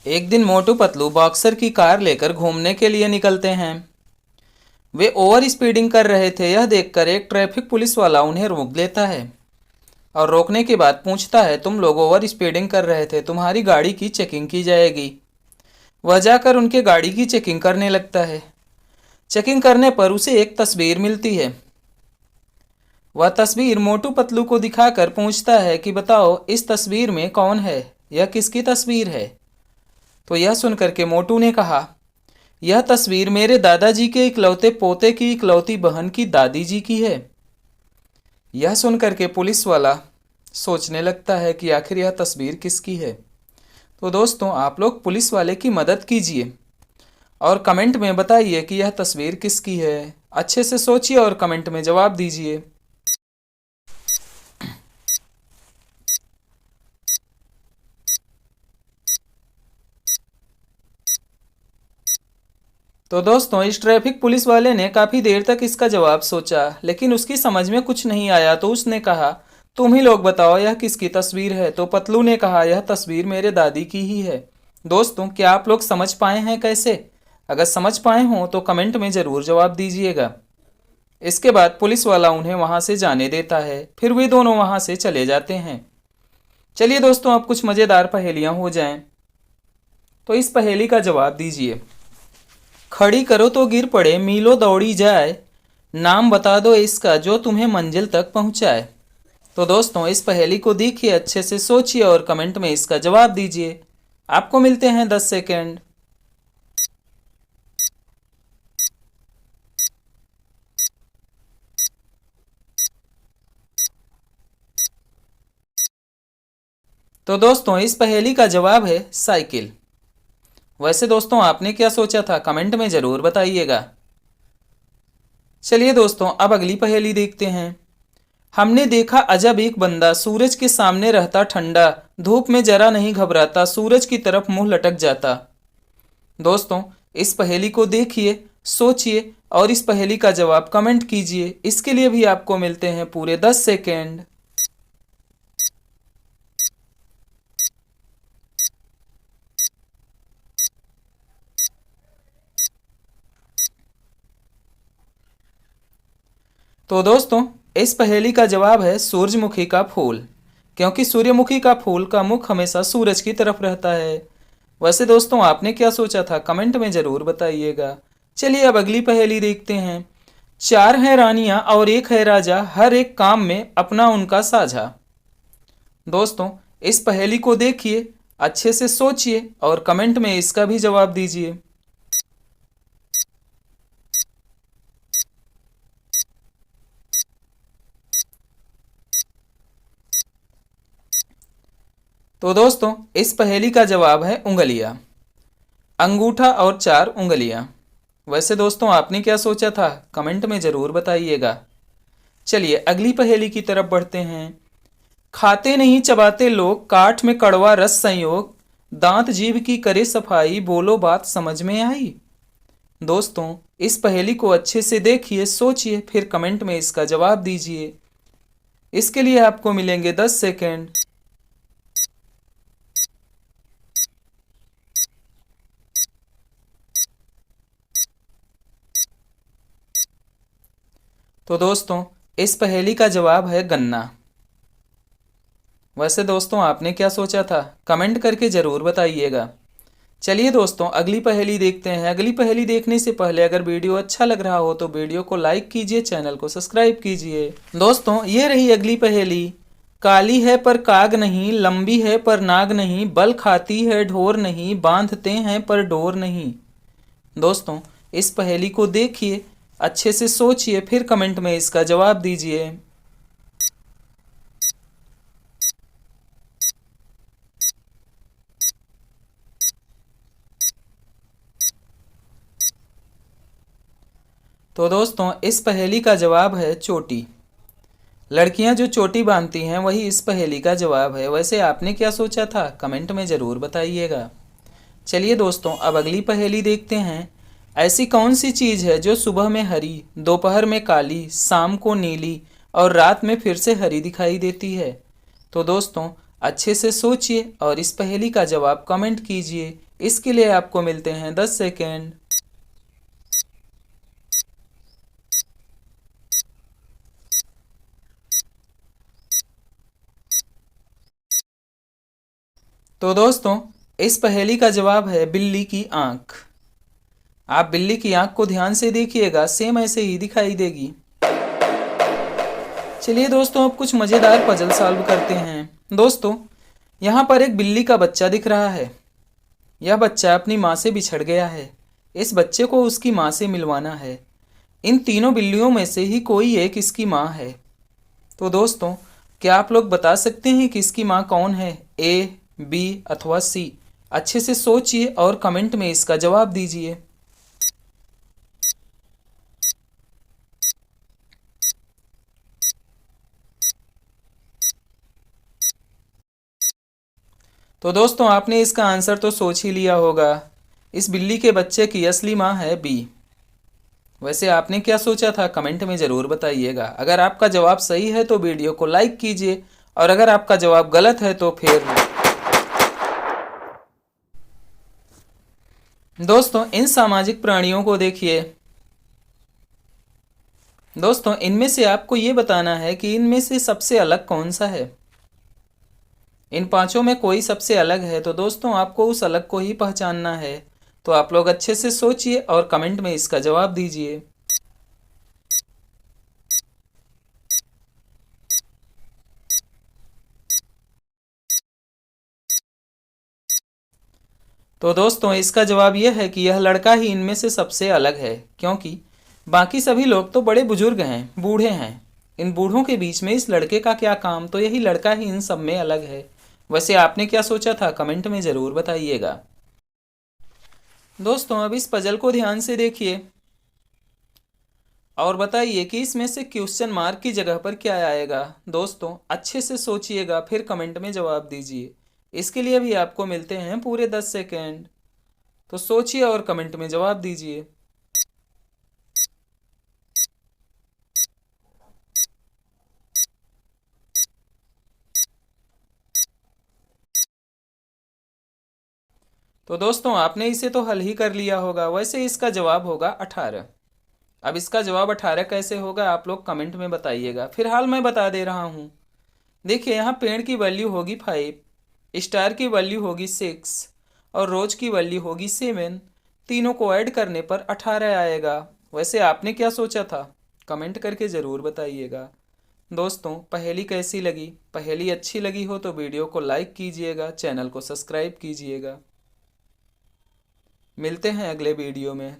एक दिन मोटू पतलू बॉक्सर की कार लेकर घूमने के लिए निकलते हैं। वे ओवर स्पीडिंग कर रहे थे। यह देखकर एक ट्रैफिक पुलिस वाला उन्हें रोक लेता है और रोकने के बाद पूछता है, तुम लोग ओवर स्पीडिंग कर रहे थे, तुम्हारी गाड़ी की चेकिंग की जाएगी। वह जाकर उनके गाड़ी की चेकिंग करने लगता है। चेकिंग करने पर उसे एक तस्वीर मिलती है। वह तस्वीर मोटू पतलू को दिखाकर पूछता है कि बताओ, इस तस्वीर में कौन है, यह किसकी तस्वीर है। तो यह सुनकर के मोटू ने कहा, यह तस्वीर मेरे दादाजी के इकलौते पोते की इकलौती बहन की दादी जी की है। यह सुनकर के पुलिस वाला सोचने लगता है कि आखिर यह तस्वीर किसकी है। तो दोस्तों, आप लोग पुलिस वाले की मदद कीजिए और कमेंट में बताइए कि यह तस्वीर किसकी है। अच्छे से सोचिए और कमेंट में जवाब दीजिए। तो दोस्तों, इस ट्रैफिक पुलिस वाले ने काफ़ी देर तक इसका जवाब सोचा, लेकिन उसकी समझ में कुछ नहीं आया। तो उसने कहा, तुम ही लोग बताओ यह किसकी तस्वीर है। तो पतलू ने कहा, यह तस्वीर मेरे दादी की ही है। दोस्तों, क्या आप लोग समझ पाए हैं कैसे? अगर समझ पाए हों तो कमेंट में ज़रूर जवाब दीजिएगा। इसके बाद पुलिस वाला उन्हें वहाँ से जाने देता है। फिर वे दोनों वहाँ से चले जाते हैं। चलिए दोस्तों, अब कुछ मज़ेदार पहेलियाँ हो जाएं। तो इस पहेली का जवाब दीजिए। खड़ी करो तो गिर पड़े, मीलों दौड़ी जाए, नाम बता दो इसका जो तुम्हें मंजिल तक पहुंचाए। तो दोस्तों, इस पहेली को देखिए, अच्छे से सोचिए और कमेंट में इसका जवाब दीजिए। आपको मिलते हैं 10 सेकेंड। तो दोस्तों, इस पहेली का जवाब है साइकिल। वैसे दोस्तों, आपने क्या सोचा था, कमेंट में ज़रूर बताइएगा। चलिए दोस्तों, अब अगली पहेली देखते हैं। हमने देखा अजब एक बंदा, सूरज के सामने रहता ठंडा, धूप में जरा नहीं घबराता, सूरज की तरफ मुंह लटक जाता। दोस्तों, इस पहेली को देखिए, सोचिए और इस पहेली का जवाब कमेंट कीजिए। इसके लिए भी आपको मिलते हैं पूरे 10 सेकेंड। तो दोस्तों, इस पहेली का जवाब है सूरजमुखी का फूल, क्योंकि सूर्यमुखी का फूल का मुख हमेशा सूरज की तरफ रहता है। वैसे दोस्तों, आपने क्या सोचा था, कमेंट में ज़रूर बताइएगा। चलिए अब अगली पहेली देखते हैं। चार हैं रानियां और एक है राजा, हर एक काम में अपना उनका साझा। दोस्तों, इस पहेली को देखिए, अच्छे से सोचिए और कमेंट में इसका भी जवाब दीजिए। तो दोस्तों, इस पहेली का जवाब है उंगलियां, अंगूठा और चार उंगलियां। वैसे दोस्तों, आपने क्या सोचा था, कमेंट में ज़रूर बताइएगा। चलिए अगली पहेली की तरफ बढ़ते हैं। खाते नहीं चबाते लोग, काठ में कड़वा रस संयोग, दांत जीभ की करे सफाई, बोलो बात समझ में आई। दोस्तों, इस पहेली को अच्छे से देखिए, सोचिए, फिर कमेंट में इसका जवाब दीजिए। इसके लिए आपको मिलेंगे 10 सेकेंड। तो दोस्तों, इस पहेली का जवाब है गन्ना। वैसे दोस्तों, आपने क्या सोचा था, कमेंट करके ज़रूर बताइएगा। चलिए दोस्तों, अगली पहेली देखते हैं। अगली पहेली देखने से पहले अगर वीडियो अच्छा लग रहा हो तो वीडियो को लाइक कीजिए, चैनल को सब्सक्राइब कीजिए। दोस्तों, ये रही अगली पहेली। काली है पर काग नहीं, लंबी है पर नाग नहीं, बल खाती है ढोर नहीं, बांधते हैं पर डोर नहीं। दोस्तों, इस पहेली को देखिए, अच्छे से सोचिए, फिर कमेंट में इसका जवाब दीजिए। तो दोस्तों, इस पहेली का जवाब है चोटी। लड़कियां जो चोटी बांधती हैं वही इस पहेली का जवाब है। वैसे आपने क्या सोचा था, कमेंट में ज़रूर बताइएगा। चलिए दोस्तों, अब अगली पहेली देखते हैं। ऐसी कौन सी चीज़ है जो सुबह में हरी, दोपहर में काली, शाम को नीली और रात में फिर से हरी दिखाई देती है। तो दोस्तों, अच्छे से सोचिए और इस पहेली का जवाब कमेंट कीजिए। इसके लिए आपको मिलते हैं 10 सेकेंड। तो दोस्तों, इस पहेली का जवाब है बिल्ली की आंख। आप बिल्ली की आंख को ध्यान से देखिएगा, सेम ऐसे ही दिखाई देगी। चलिए दोस्तों, अब कुछ मज़ेदार पजल सॉल्व करते हैं। दोस्तों, यहाँ पर एक बिल्ली का बच्चा दिख रहा है। यह बच्चा अपनी माँ से बिछड़ गया है। इस बच्चे को उसकी माँ से मिलवाना है। इन तीनों बिल्लियों में से ही कोई एक इसकी माँ है। तो दोस्तों, क्या आप लोग बता सकते हैं कि इसकी माँ कौन है? ए, बी अथवा सी? अच्छे से सोचिए और कमेंट में इसका जवाब दीजिए। तो दोस्तों, आपने इसका आंसर तो सोच ही लिया होगा। इस बिल्ली के बच्चे की असली माँ है बी। वैसे आपने क्या सोचा था कमेंट में ज़रूर बताइएगा। अगर आपका जवाब सही है तो वीडियो को लाइक कीजिए, और अगर आपका जवाब गलत है तो फिर दोस्तों, इन सामाजिक प्राणियों को देखिए। दोस्तों, इनमें से आपको ये बताना है कि इनमें से सबसे अलग कौन सा है। इन पांचों में कोई सबसे अलग है, तो दोस्तों आपको उस अलग को ही पहचानना है। तो आप लोग अच्छे से सोचिए और कमेंट में इसका जवाब दीजिए। तो दोस्तों, इसका जवाब यह है कि यह लड़का ही इनमें से सबसे अलग है, क्योंकि बाकी सभी लोग तो बड़े बुजुर्ग हैं, बूढ़े हैं। इन बूढ़ों के बीच में इस लड़के का क्या काम? तो यही लड़का ही इन सब में अलग है। वैसे आपने क्या सोचा था कमेंट में ज़रूर बताइएगा। दोस्तों, अब इस पजल को ध्यान से देखिए और बताइए कि इसमें से क्वेश्चन मार्क की जगह पर क्या आएगा। दोस्तों, अच्छे से सोचिएगा, फिर कमेंट में जवाब दीजिए। इसके लिए भी आपको मिलते हैं पूरे 10 सेकेंड। तो सोचिए और कमेंट में जवाब दीजिए। तो दोस्तों, आपने इसे तो हल ही कर लिया होगा। वैसे इसका जवाब होगा 18। अब इसका जवाब 18 कैसे होगा आप लोग कमेंट में बताइएगा। फिलहाल मैं बता दे रहा हूँ। देखिए, यहाँ पेड़ की वैल्यू होगी 5, स्टार की वैल्यू होगी 6 और रोज की वैल्यू होगी 7। तीनों को ऐड करने पर 18 आएगा। वैसे आपने क्या सोचा था कमेंट करके ज़रूर बताइएगा। दोस्तों, पहेली कैसी लगी? पहेली अच्छी लगी हो तो वीडियो को लाइक कीजिएगा, चैनल को सब्सक्राइब कीजिएगा। मिलते हैं अगले वीडियो में।